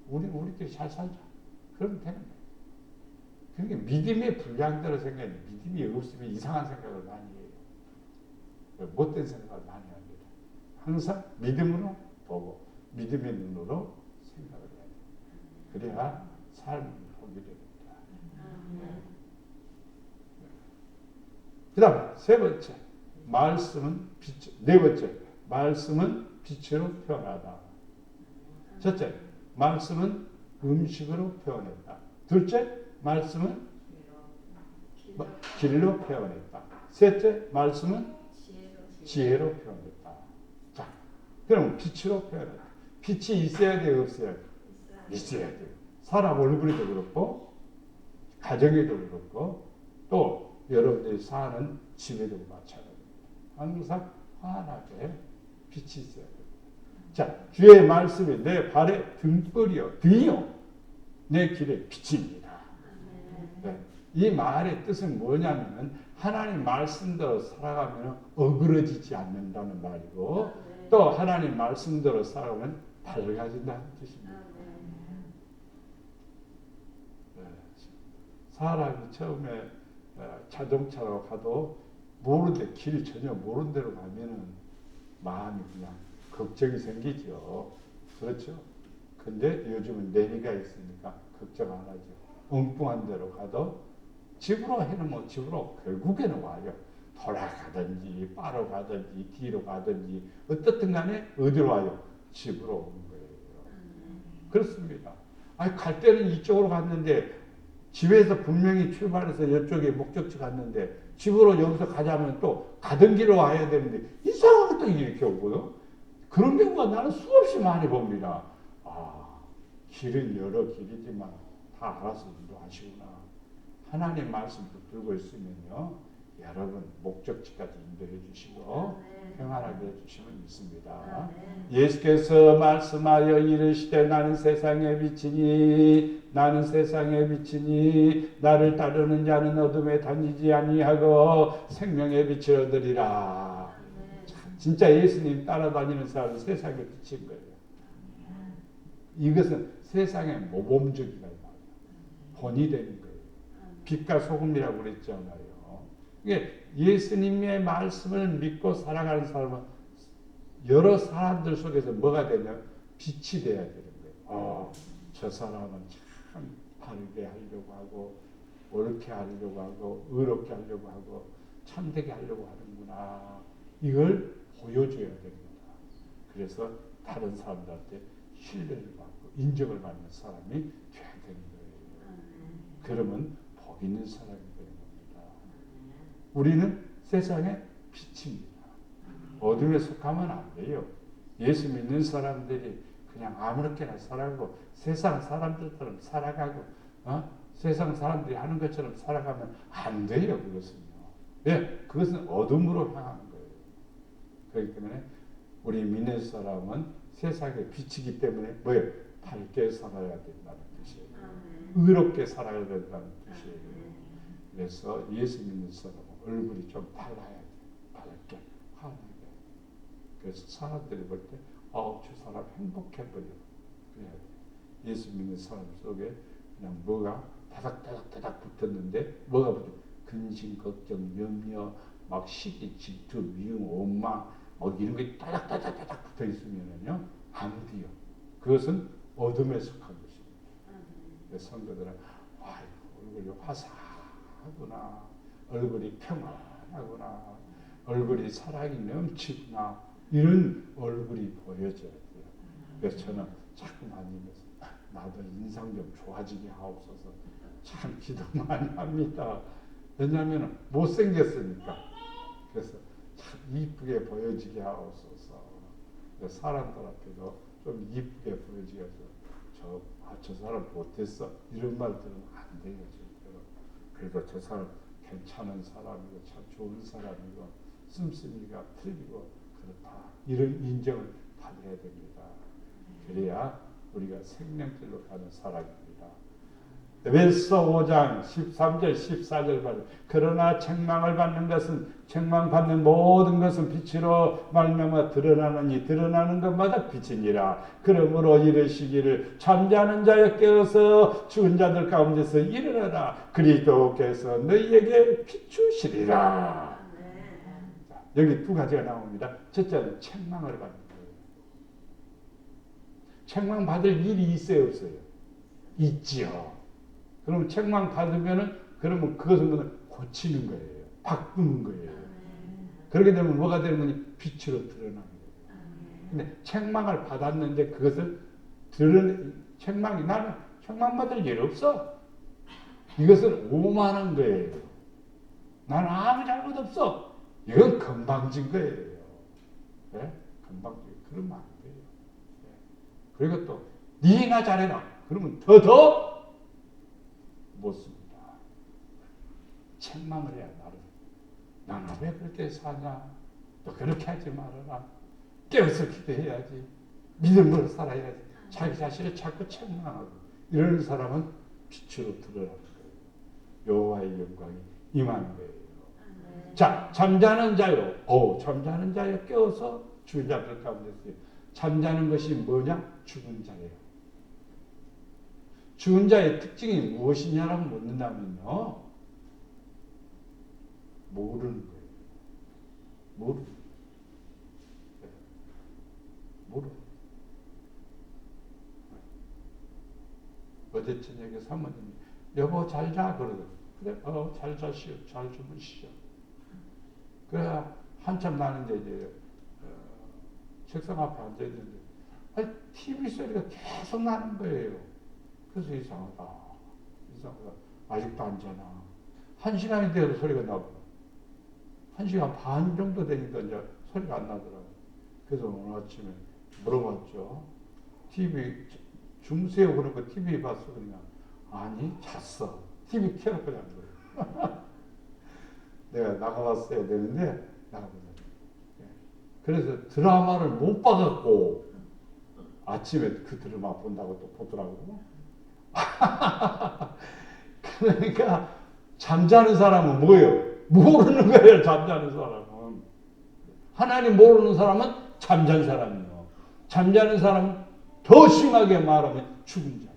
우리끼리 잘 살자. 그러면 되는 거예요. 그러니까 믿음의 분량대로 생각해야 돼요. 믿음이 없으면 이상한 생각을 많이 해요. 못된 생각을 많이 합니다. 항상 믿음으로 보고 믿음의 눈으로 생각을 해야 돼요. 그래야 삶을 보게 됩니다. 그 다음 세 번째 네 번째 말씀은 빛으로 표현하다. 첫째 말씀은 음식으로 표현했다. 둘째 말씀은 길로 표현했다. 셋째 말씀은 지혜로 표현했다. 자, 그럼 빛으로 표현했다. 빛이 있어야 돼요, 없어야 돼요? 있어야 돼요. 사람 얼굴에도 그렇고 가정에도 그렇고 또 여러분들이 사는 집에도 마찬가지입니다. 항상 환하게 빛이 있어야 돼요. 자, 주의 말씀이 내 발의 등이요 내 길의 빛입니다. 네. 이 말의 뜻은 뭐냐면 하나님 말씀대로 살아가면 어그러지지 않는다는 말이고 또 하나님 말씀대로 살아가면 밝아진다는 뜻입니다. 네. 사람이 처음에 자동차로 가도 모르는데 길 전혀 모르는 데로 가면은 마음이 그냥 걱정이 생기죠. 그렇죠? 근데 요즘은 내비가 있으니까 걱정 안 하죠. 엉뚱한 데로 가도 집으로 해놓으면 집으로 결국에는 와요. 돌아가든지 빠로 가든지 뒤로 가든지 어떻든 간에 어디로 와요? 집으로 오는 거예요. 그렇습니다. 갈 때는 이쪽으로 갔는데 집에서 분명히 출발해서 이쪽에 목적지 갔는데 집으로 여기서 가자면 또 가던 길로 와야 되는데 이상하게 또 이렇게 오고요. 그런 경우가 나는 수없이 많이 봅니다. 길은 여러 길이지만 다 알아서 인도하시구나. 하나님 말씀 붙들고 있으면요. 여러분 목적지까지 인도해 주시고 평안하게 해주시면 믿습니다. 예수께서 말씀하여 이르시되 나는 세상의 빛이니 나를 따르는 자는 어둠에 다니지 아니하고 생명의 빛을 얻으리라. 참 진짜 예수님 따라다니는 사람은 세상에 비친 거예요. 이것은 세상의 모범적이라는 말이에요. 본이 되는 거예요. 빛과 소금이라고 그랬잖아요. 이게 예수님의 말씀을 믿고 살아가는 사람은 여러 사람들 속에서 뭐가 되냐? 빛이 돼야 되는 거예요. 저 사람은 참 바르게 하려고 하고 옳게 하려고 하고 의롭게 하려고 하고 참되게 하려고 하는구나. 이걸 보여줘야 됩니다. 그래서 다른 사람들한테 신뢰를 받고 인정을 받는 사람이 돼야 되는 거예요. 그러면 복 있는 사람이 되는 겁니다. 우리는 세상의 빛입니다. 어둠에 속하면 안 돼요. 예수 믿는 사람들이 그냥 아무렇게나 살아가고 세상 사람들처럼 살아가고 세상 사람들이 하는 것처럼 살아가면 안 돼요. 그것은요. 예, 그것은 어둠으로 향하는 거예요. 그렇기 때문에 우리 믿는 사람은 세상의 빛이기 때문에 뭐예요? 밝게 살아야 된다는 뜻이에요. 의롭게 살아야 된다는 뜻이에요. 그래서 예수 믿는 사람은 얼굴이 좀 달라야 돼요. 밝게, 환하게. 그래서 사람들이 볼 때 저 사람 행복해 보여. 그래야 돼요. 예수 믿는 사람 속에 그냥 뭐가 다닥다닥 붙었는데 뭐가 붙어? 근심, 걱정, 염려, 막 시기, 질투, 미움, 원망 이런 게 따닥따닥따닥 붙어 있으면요 안 돼요. 그것은 어둠에 속한 것입니다. 성도들은 얼굴이 화사하구나, 얼굴이 평안하구나, 얼굴이 사랑이 넘치구나 이런 얼굴이 보여져야 돼요. 그래서 저는 자꾸 다니면서 나도 인상 좀 좋아지게 하옵소서 참 기도 많이 합니다. 왜냐하면 못생겼으니까. 그래서 참 이쁘게 보여지게 하옵소서. 사람들 앞에도 좀 이쁘게 보여지게 해서 저 사람 못했어 이런 말 들으면 안 돼요. 절대로. 그래도 저 사람 괜찮은 사람이고 참 좋은 사람이고 씀씀이가 틀리고 그렇다 이런 인정을 받아야 됩니다. 그래야 우리가 생명길로 가는 사람입니다. 에베소 5장 13절 14절 말 그러나 책망을 받는 것은 책망받는 모든 것은 빛으로 말미암아 드러나느니 드러나는 것마다 빛이니라. 그러므로 이르시기를 잠자는 자여 깨어서 죽은 자들 가운데서 일어나라. 그리스도께서 너희에게 비추시리라. 여기 두 가지가 나옵니다. 첫째는 책망을 받는 거예요. 책망 받을 일이 있어요, 없어요? 있지요. 그러면 책망 받으면은 그러면 그것은 고치는 거예요. 바꾸는 거예요. 그렇게 되면 뭐가 되는 거니? 빛으로 드러나는 거예요. 근데 책망을 받았는데 그것을 나는 책망 받을 일 없어. 이것은 오만한 거예요. 나는 아무 잘못 없어. 이건 건방진 거예요. 네? 건방진. 그러면 안 돼요. 네. 그리고 또 네가 잘해라. 그러면 더 못 씁니다. 책망을 해야 나를. 나는 왜 그렇게 사냐? 또 그렇게 하지 말아라. 깨어서 기도해야지. 믿음으로 살아야지. 자기 자신을 자꾸 책망하고 이런 사람은 빛으로 드러나는 거예요. 여호와의 영광이 임하는 거예요. 자, 잠자는 자요. 잠자는 자요. 깨어서 죽은 자들 가운데서 잠자는 것이 뭐냐? 죽은 자예요. 죽은 자의 특징이 무엇이냐라고 묻는다면요. 모르는 거예요. 모르는 거예요. 어제 저녁에 사모님이 여보 잘 자 그러거든. 그래 잘 자시오. 잘 주무시오. 그래 한참 나는데 이제 책상 앞에 앉아 있는데 TV 소리가 계속 나는 거예요. 그래서 이상하다. 아직도 안 자나. 1시간이 돼도 소리가 나고 1시간 반 정도 되니까 이제 소리가 안 나더라고요. 그래서 오늘 아침에 물어봤죠. TV 주무세요 그러니까 TV 봤어. 그러니까 아니 잤어. TV 켜놓고 잔 거예요. 내가 나가봤어야 되는데 나가보자. 그래서 드라마를 못 봐갖고 아침에 그 드라마 본다고 또 보더라고. 그러니까 잠자는 사람은 뭐예요? 모르는 거예요. 잠자는 사람은 하나님 모르는 사람은 잠잔 사람이요. 잠자는 사람은 더 심하게 말하면 죽은 자.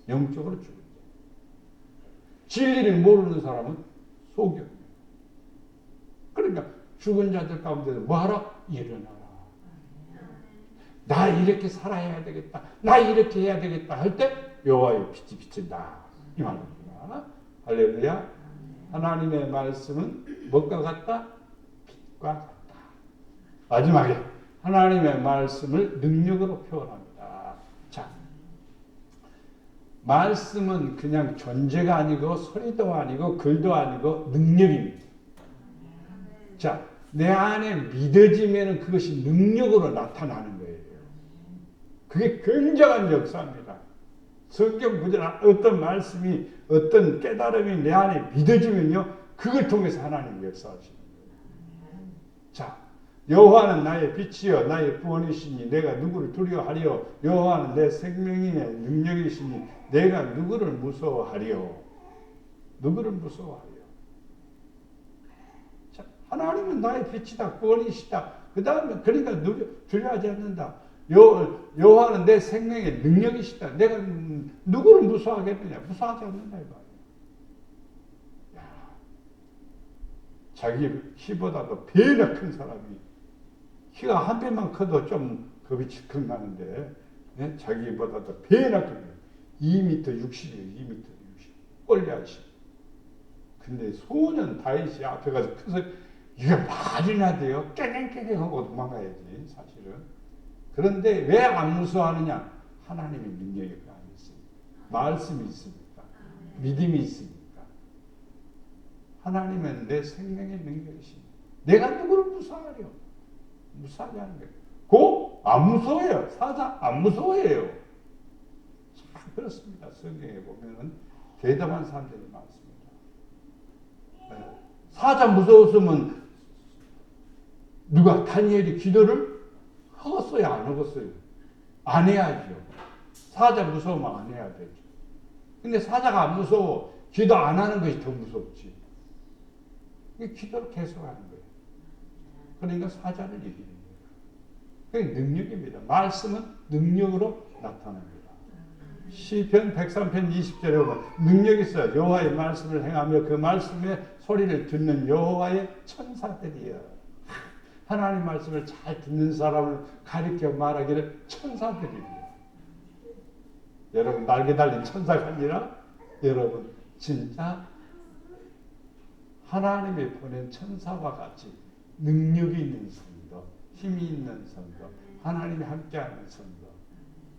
영적으로 죽은 자. 진리를 모르는 사람은 소경. 그러니까 죽은 자들 가운데서 뭐하라? 일어나라. 나 이렇게 살아야 되겠다. 나 이렇게 해야 되겠다 할 때 여호와의 빛이 비친다. 이 말입니다. 할렐루야. 하나님의 말씀은 뭐가 같다? 빛과 같다. 마지막에 하나님의 말씀을 능력으로 표현합니다. 자, 말씀은 그냥 존재가 아니고 소리도 아니고 글도 아니고 능력입니다. 자, 내 안에 믿어지면 그것이 능력으로 나타나는 거예요. 그게 굉장한 역사입니다. 성경 구절 어떤 말씀이 어떤 깨달음이 내 안에 믿어지면요, 그걸 통해서 하나님이 역사하시는 거예요. 자, 여호와는 나의 빛이요 나의 구원이시니 내가 누구를 두려워하리요. 여호와는 내 생명의 능력이시니 내가 누구를 무서워하리요. 누구를 무서워하리요. 자, 하나님은 나의 빛이다, 구원이시다. 그 다음에 그러니까 두려워하지 않는다. 여호와는 내 생명의 능력이시다. 내가 누구를 무서워하겠느냐? 무서워하지 않는다 이거. 자기 키보다도 배나 큰 사람이 키가 한 배만 커도 좀 겁이 질컥 나는데 자기보다도 배나 큰 2m 60이에요. 2m 60. 골리앗이. 근데 소년 다윗이 앞에 가서 커서 이게 말이나 돼요. 깨갱깨갱하고 도망가야지 사실은. 그런데 왜 안 무서워하느냐? 하나님의 능력이 그 안에 있습니다. 말씀이 있으니까. 믿음이 있으니까. 하나님은 내 생명의 능력이십니다. 내가 누구를 무서워하려? 무서워하지 않는 거예요. 안 무서워해요. 사자 안 무서워해요. 참 그렇습니다. 성경에 보면은 대담한 사람들이 많습니다. 네. 사자 무서웠으면 누가 다니엘이 기도를 하겠어요? 안 하겠어요? 안 해야죠. 사자 무서우면 안 해야 되죠. 근데 사자가 안 무서워. 기도 안 하는 것이 더 무섭지. 기도를 계속하는 거예요. 그러니까 사자를 이기는 거예요. 그게 능력입니다. 말씀은 능력으로 나타납니다. 시편 103편 20절에 보면 능력이 있어요. 여호와의 말씀을 행하며 그 말씀의 소리를 듣는 여호와의 천사들이여. 하나님 말씀을 잘 듣는 사람을 가리켜 말하기를 천사들입니다. 여러분 날개 달린 천사가 아니라 여러분 진짜 하나님이 보낸 천사와 같이 능력이 있는 성도, 힘이 있는 성도, 하나님이 함께하는 성도.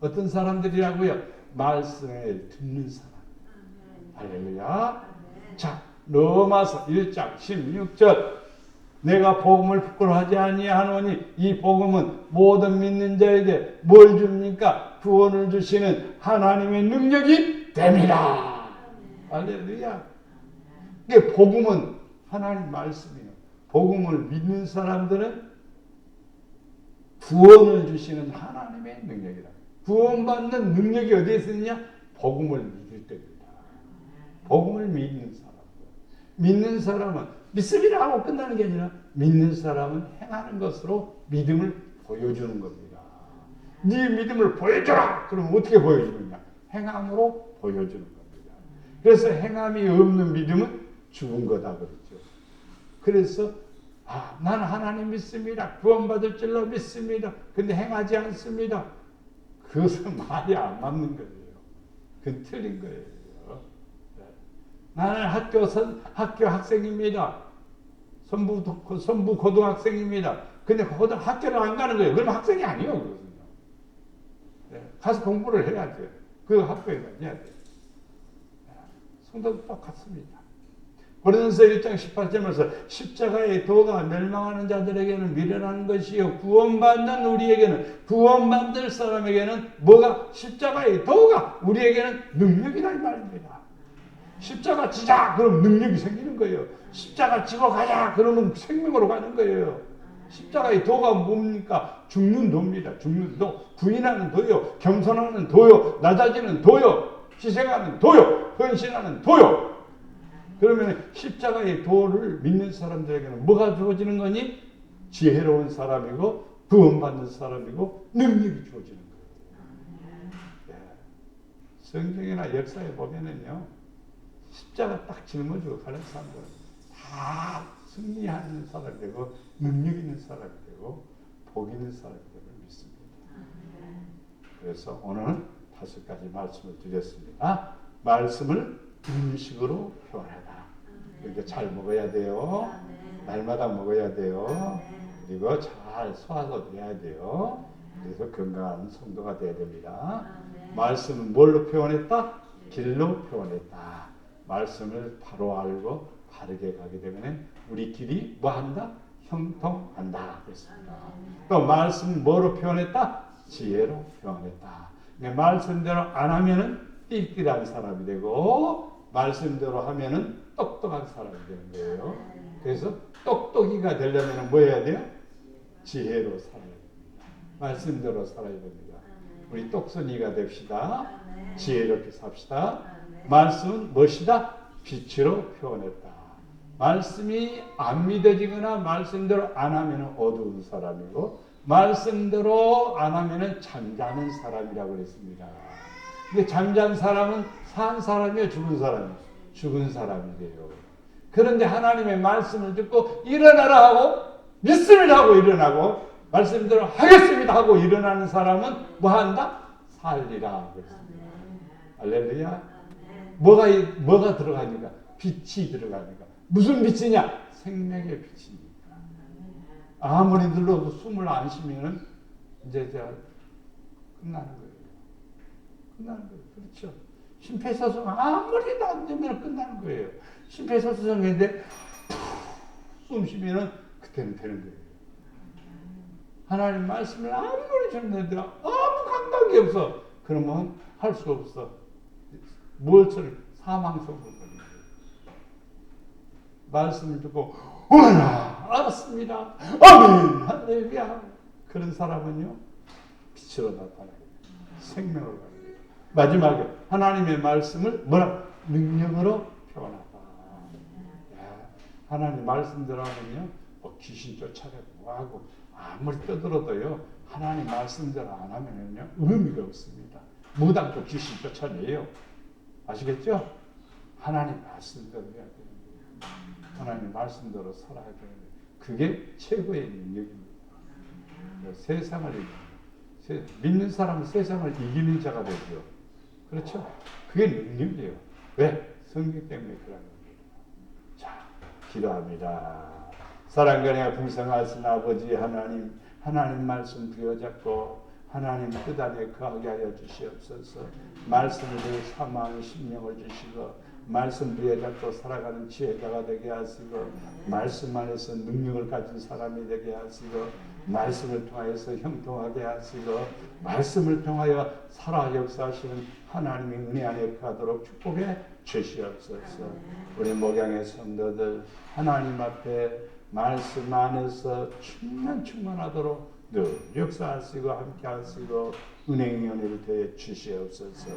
어떤 사람들이라고요? 말씀을 듣는 사람. 할렐루야. 자, 로마서 1장 16절. 내가 복음을 부끄러워하지 아니하노니 이 복음은 모든 믿는 자에게 뭘 줍니까? 구원을 주시는 하나님의 능력이 됩니다. 할렐루야. 이게 복음은 하나님 말씀이에요. 복음을 믿는 사람들은 구원을 주시는 하나님의 능력이다. 구원받는 능력이 어디에 있느냐? 복음을 믿을 때입니다. 복음을 믿는 사람. 믿는 사람은 믿습니다 하고 끝나는 게 아니라 믿는 사람은 행하는 것으로 믿음을 보여주는 겁니다. 네 믿음을 보여줘라! 그럼 어떻게 보여주느냐? 행함으로 보여주는 겁니다. 그래서 행함이 없는 믿음은 죽은 거다 그러죠. 그래서 나는 하나님 믿습니다. 구원받을 줄로 믿습니다. 근데 행하지 않습니다. 그것은 말이 안 맞는 거예요. 그건 틀린 거예요. 나는 학교 학생입니다. 선부 고등학생입니다. 근데 학교를 안 가는 거예요. 그럼 학생이 아니에요. 그거는요. 가서 공부를 해야 돼요. 그 학교에 다녀야 돼요. 성도도 똑같습니다. 고린도서 1장 18절에서 십자가의 도가 멸망하는 자들에게는 미련한 것이요 구원받는 우리에게는 구원받을 사람에게는 뭐가 십자가의 도가 우리에게는 능력이라 이 말입니다. 십자가 지자 그럼 능력이 생기는 거예요. 십자가 지고 가자 그러면 생명으로 가는 거예요. 십자가의 도가 뭡니까? 죽는 도입니다. 죽는 도. 부인하는 도요. 겸손하는 도요. 낮아지는 도요. 희생하는 도요. 헌신하는 도요. 그러면 십자가의 도를 믿는 사람들에게는 뭐가 주어지는 거니? 지혜로운 사람이고 구원받는 사람이고 능력이 주어지는 거예요. 예. 성경이나 역사에 보면은요, 십자가 딱 짊어지고 가는 사람들은 다 승리하는 사람이 되고 능력 있는 사람이 되고 복 있는 사람이 되고 믿습니다. 그래서 오늘 5가지 말씀을 드렸습니다. 말씀을 음식으로 표현하다. 그러니까 잘 먹어야 돼요. 날마다 먹어야 돼요. 그리고 잘 소화도 돼야 돼요. 그래서 건강한 성도가 돼야 됩니다. 말씀은 뭘로 표현했다? 길로 표현했다. 말씀을 바로 알고 바르게 가게 되면 우리 길이 뭐한다? 형통한다. 그랬습니다. 또 말씀 뭐로 표현했다? 지혜로 표현했다. 그러니까 말씀대로 안 하면은 띨띨한 사람이 되고 말씀대로 하면은 똑똑한 사람이 되는 거예요. 그래서 똑똑이가 되려면 뭐 해야 돼요? 지혜로 살아야 됩니다. 말씀대로 살아야 됩니다. 우리 똑순이가 됩시다. 지혜롭게 삽시다. 말씀은 무엇이다? 빛으로 표현했다. 말씀이 안 믿어지거나 말씀대로 안 하면 어두운 사람이고 말씀대로 안 하면 잠자는 사람이라고 그랬습니다. 근데 잠자는 사람은 산 사람이에요? 죽은 사람이에요? 죽은 사람이 돼요. 그런데 하나님의 말씀을 듣고 일어나라 하고 믿습니다 하고 일어나고 말씀대로 하겠습니다 하고 일어나는 사람은 뭐 한다? 살리라 그랬습니다. 할렐루야. 뭐가 들어가니까? 빛이 들어가니까. 무슨 빛이냐? 생명의 빛이니까. 아무리 눌러도 숨을 안 쉬면은 이제 끝나는 거예요. 끝나는 거예요. 그렇죠. 심폐소생 아무리 안 되면 끝나는 거예요. 심폐소생인데 숨 쉬면은 그때는 되는 거예요. 하나님 말씀을 아무리 전해도 아무 감각이 없어. 그러면 할 수 없어. 무엇을 사망성을 걸리는 거예요. 말씀을 듣고 알았습니다. 아멘. 할렐루야. 그런 사람은요 빛으로 나타나요. 생명을 가집니다. 마지막에 하나님의 말씀을 뭐라? 능력으로 표현하다. 하나님 말씀대로 하면요 귀신 쫓아내고 뭐하고 아무리 떠들어도요 하나님 말씀대로 안 하면요 의미가 없습니다. 무당도 귀신 쫓아내요. 아시겠죠? 하나님 말씀대로 해야 돼요. 하나님 말씀대로 살아야 돼요. 그게 최고의 능력입니다. 세상을 믿는 사람은 세상을 이기는 자가 되죠. 그렇죠? 그게 능력이에요. 왜? 성경 때문에 그런 겁니다. 자, 기도합니다. 사랑과 풍성하신 아버지 하나님 말씀 부여잡고 하나님 뜻 안에 거하게 하여 주시옵소서. 말씀을 사모하는 심령을 주시고 말씀 부여잡고 살아가는 지혜자가 되게 하시고 말씀 안에서 능력을 가진 사람이 되게 하시고 말씀을 통하여서 형통하게 하시고 말씀을 통하여 살아 역사하시는 하나님의 은혜 안에 가도록 축복해 주시옵소서. 우리 목양의 성도들 하나님 앞에 말씀 안에서 충만하도록 늘 역사하시고 함께 하시고 은혜의 연회를 더해 주시옵소서.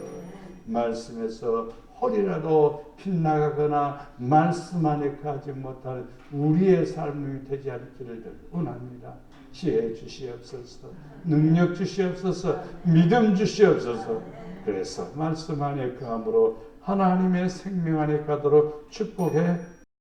말씀에서 홀이라도 빗나가거나 말씀 안에 가지 못할 우리의 삶이 되지 않기를 원합니다. 지혜 주시옵소서. 능력 주시옵소서. 믿음 주시옵소서. 그래서 말씀 안에 거함으로 하나님의 생명 안에 가도록 축복해